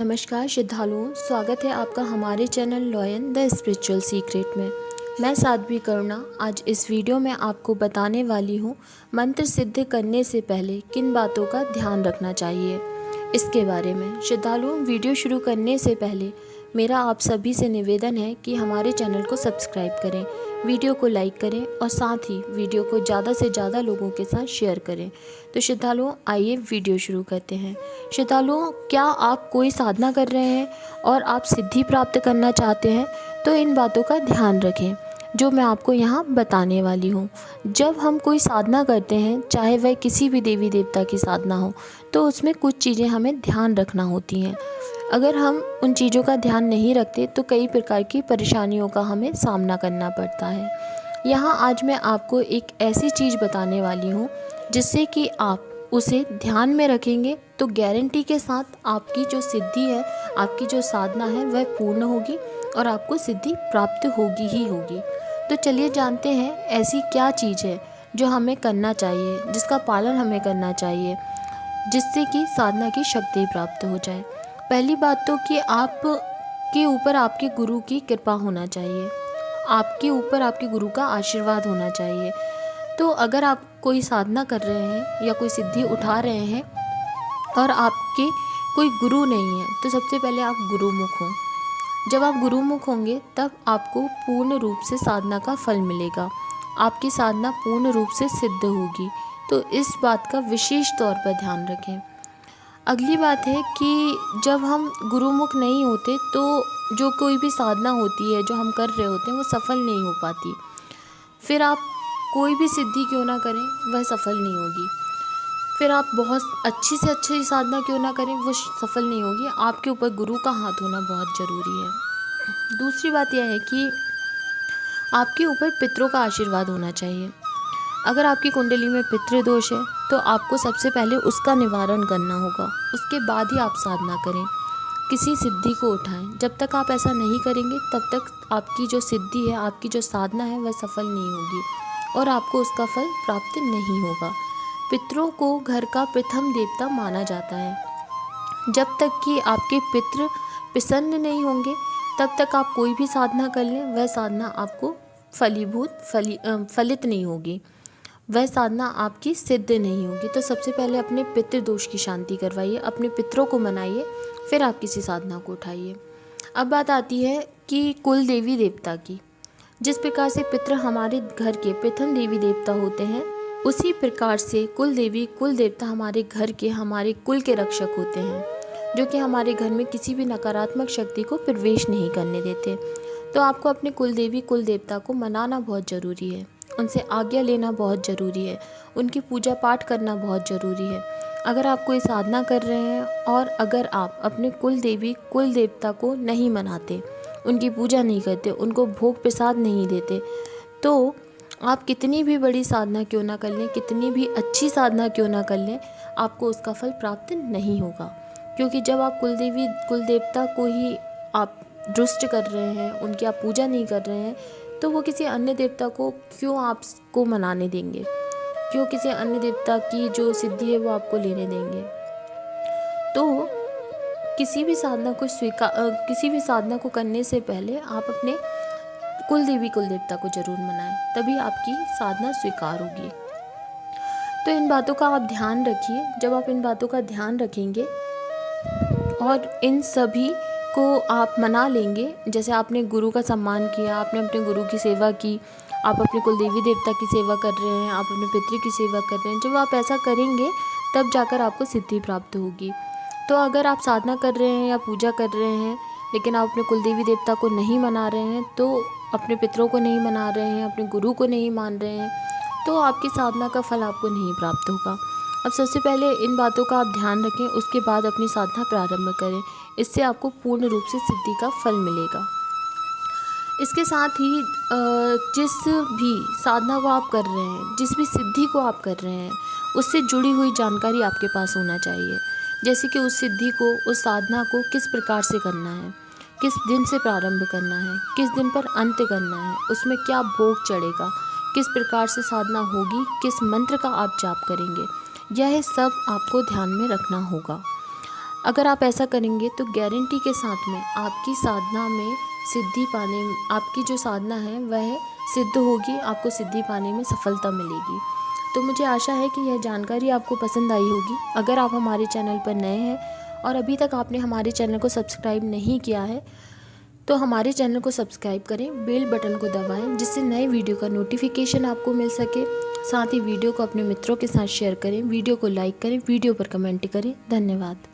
नमस्कार श्रद्धालुओं, स्वागत है आपका हमारे channel lion the spiritual secret में। मैं साध्वी करुणा आज इस वीडियो में आपको बताने वाली हूँ मंत्र सिद्ध करने से पहले किन बातों का ध्यान रखना चाहिए इसके बारे में। श्रद्धालुओं, वीडियो शुरू करने से पहले मेरा आप सभी से निवेदन है कि हमारे चैनल को सब्सक्राइब करें, वीडियो को लाइक करें और साथ ही वीडियो को ज़्यादा से ज़्यादा लोगों के साथ शेयर करें। तो श्रद्धालुओं, आइए वीडियो शुरू करते हैं। श्रद्धालुओं, क्या आप कोई साधना कर रहे हैं और आप सिद्धि प्राप्त करना चाहते हैं तो इन बातों का ध्यान रखें जो मैं आपको यहाँ बताने वाली हूँ। जब हम कोई साधना करते हैं, चाहे वह किसी भी देवी देवता की साधना हो, तो उसमें कुछ चीज़ें हमें ध्यान रखना होती हैं। अगर हम उन चीज़ों का ध्यान नहीं रखते तो कई प्रकार की परेशानियों का हमें सामना करना पड़ता है। यहाँ आज मैं आपको एक ऐसी चीज़ बताने वाली हूँ जिससे कि आप उसे ध्यान में रखेंगे तो गारंटी के साथ आपकी जो सिद्धि है, आपकी जो साधना है वह पूर्ण होगी और आपको सिद्धि प्राप्त होगी ही होगी। तो चलिए जानते हैं ऐसी क्या चीज़ है जो हमें करना चाहिए, जिसका पालन हमें करना चाहिए, जिससे कि साधना की शक्ति प्राप्त हो जाए। पहली बात तो कि आप के ऊपर आपके गुरु की कृपा होना चाहिए, आपके ऊपर आपके गुरु का आशीर्वाद होना चाहिए। तो अगर आप कोई साधना कर रहे हैं या कोई सिद्धि उठा रहे हैं और आपके कोई गुरु नहीं है तो सबसे पहले आप गुरुमुख हों। जब आप गुरुमुख होंगे तब आपको पूर्ण रूप से साधना का फल मिलेगा, आपकी साधना पूर्ण रूप से सिद्ध होगी। तो इस बात का विशेष तौर पर ध्यान रखें। अगली बात है कि जब हम गुरुमुख नहीं होते तो जो कोई भी साधना होती है जो हम कर रहे होते हैं वो सफल नहीं हो पाती। फिर आप कोई भी सिद्धि क्यों ना करें वह सफल नहीं होगी। फिर आप बहुत अच्छी से अच्छी साधना क्यों ना करें वो सफल नहीं होगी। आपके ऊपर गुरु का हाथ होना बहुत ज़रूरी है। दूसरी बात यह है कि आपके ऊपर पितरों का आशीर्वाद होना चाहिए। अगर आपकी कुंडली में पितृदोष है तो आपको सबसे पहले उसका निवारण करना होगा, उसके बाद ही आप साधना करें, किसी सिद्धि को उठाएं। जब तक आप ऐसा नहीं करेंगे तब तक आपकी जो सिद्धि है, आपकी जो साधना है वह सफल नहीं होगी और आपको उसका फल प्राप्त नहीं होगा। पितरों को घर का प्रथम देवता माना जाता है। जब तक कि आपके पितृ प्रसन्न नहीं होंगे तब तक आप कोई भी साधना कर लें, वह साधना आपको फलित नहीं होगी, वह साधना आपकी सिद्ध नहीं होगी। तो सबसे पहले अपने पितृदोष की शांति करवाइए, अपने पितरों को मनाइए, फिर आप किसी साधना को उठाइए। अब बात आती है कि कुल देवी देवता की। जिस प्रकार से पितृ हमारे घर के प्रथम देवी देवता होते हैं, उसी प्रकार से कुल देवी कुल देवता हमारे घर के, हमारे कुल के रक्षक होते हैं, जो कि हमारे घर में किसी भी नकारात्मक शक्ति को प्रवेश नहीं करने देते। तो आपको अपने कुल देवी कुल देवता को मनाना बहुत ज़रूरी है, उनसे आज्ञा लेना बहुत ज़रूरी है, उनकी पूजा पाठ करना बहुत ज़रूरी है। अगर आप कोई साधना कर रहे हैं और अगर आप अपने कुल देवी कुल देवता को नहीं मनाते, उनकी पूजा नहीं करते, उनको भोग प्रसाद नहीं देते, तो आप कितनी भी बड़ी साधना क्यों ना कर लें, कितनी भी अच्छी साधना क्यों ना कर लें, आपको उसका फल प्राप्त नहीं होगा। क्योंकि जब आप कुल देवी कुल देवता को ही आप दुष्ट कर रहे हैं, उनकी आप पूजा नहीं कर रहे हैं, तो वो किसी अन्य देवता को क्यों आपको मनाने देंगे, क्यों किसी अन्य देवता की जो सिद्धि है वो आपको लेने देंगे। तो किसी भी साधना को करने से पहले आप अपने कुल देवी कुल देवता को जरूर मनाएं, तभी आपकी साधना स्वीकार होगी। तो इन बातों का आप ध्यान रखिए। जब आप इन बातों का ध्यान रखेंगे और इन सभी को आप मना लेंगे, जैसे आपने गुरु का सम्मान किया, आपने अपने गुरु की सेवा की, आप अपने कुल देवी देवता की सेवा कर रहे हैं, आप अपने पितृ की सेवा कर रहे हैं, जब आप ऐसा करेंगे तब जाकर आपको सिद्धि प्राप्त होगी। तो अगर आप साधना कर रहे हैं या पूजा कर रहे हैं लेकिन आप अपने कुल देवी देवता को नहीं मना रहे हैं, तो अपने पितरों को नहीं मना रहे हैं, अपने गुरु को नहीं मान रहे हैं, तो आपकी साधना का फल आपको नहीं प्राप्त होगा। अब सबसे पहले इन बातों का आप ध्यान रखें, उसके बाद अपनी साधना प्रारंभ करें। इससे आपको पूर्ण रूप से सिद्धि का फल मिलेगा। इसके साथ ही जिस भी साधना को आप कर रहे हैं, जिस भी सिद्धि को आप कर रहे हैं, उससे जुड़ी हुई जानकारी आपके पास होना चाहिए। जैसे कि उस सिद्धि को, उस साधना को किस प्रकार से करना है, किस दिन से प्रारंभ करना है, किस दिन पर अंत करना है, उसमें क्या भोग चढ़ेगा, किस प्रकार से साधना होगी, किस मंत्र का आप जाप करेंगे, यह सब आपको ध्यान में रखना होगा। अगर आप ऐसा करेंगे तो गारंटी के साथ में आपकी साधना में सिद्धि पाने, आपकी जो साधना है वह सिद्ध होगी, आपको सिद्धि पाने में सफलता मिलेगी। तो मुझे आशा है कि यह जानकारी आपको पसंद आई होगी। अगर आप हमारे चैनल पर नए हैं और अभी तक आपने हमारे चैनल को सब्सक्राइब नहीं किया है तो हमारे चैनल को सब्सक्राइब करें, बेल बटन को दबाएं जिससे नए वीडियो का नोटिफिकेशन आपको मिल सके। साथ ही वीडियो को अपने मित्रों के साथ शेयर करें, वीडियो को लाइक करें, वीडियो पर कमेंट करें। धन्यवाद।